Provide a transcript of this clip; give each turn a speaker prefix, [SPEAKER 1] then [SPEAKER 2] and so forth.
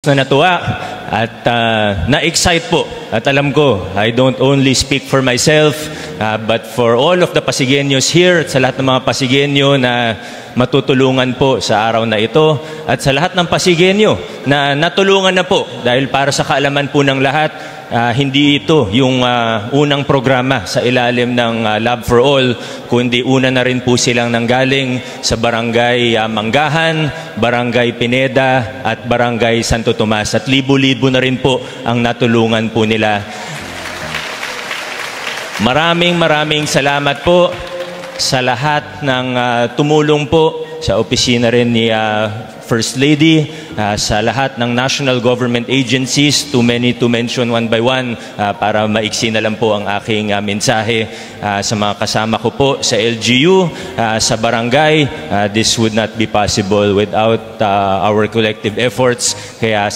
[SPEAKER 1] na natuwa at na-excite po. At alam ko, I don't only speak for myself, but for all of the Pasigueños here at sa lahat ng mga Pasigueño na matutulungan po sa araw na ito at sa lahat ng Pasigueño na natulungan na po dahil para sa kaalaman po ng lahat, hindi ito yung unang programa sa ilalim ng Love for All, kundi una na rin po silang nanggaling sa Barangay Manggahan, Barangay Pineda at Barangay Santo Tomas. At libo-libo na rin po ang natulungan po nila. Maraming salamat po sa lahat ng tumulong po sa opisina rin ni First Lady, sa lahat ng national government agencies, too many to mention one by one, para maiksi na lang po ang aking mensahe sa mga kasama ko po sa LGU, sa barangay. This would not be possible without our collective efforts. Kaya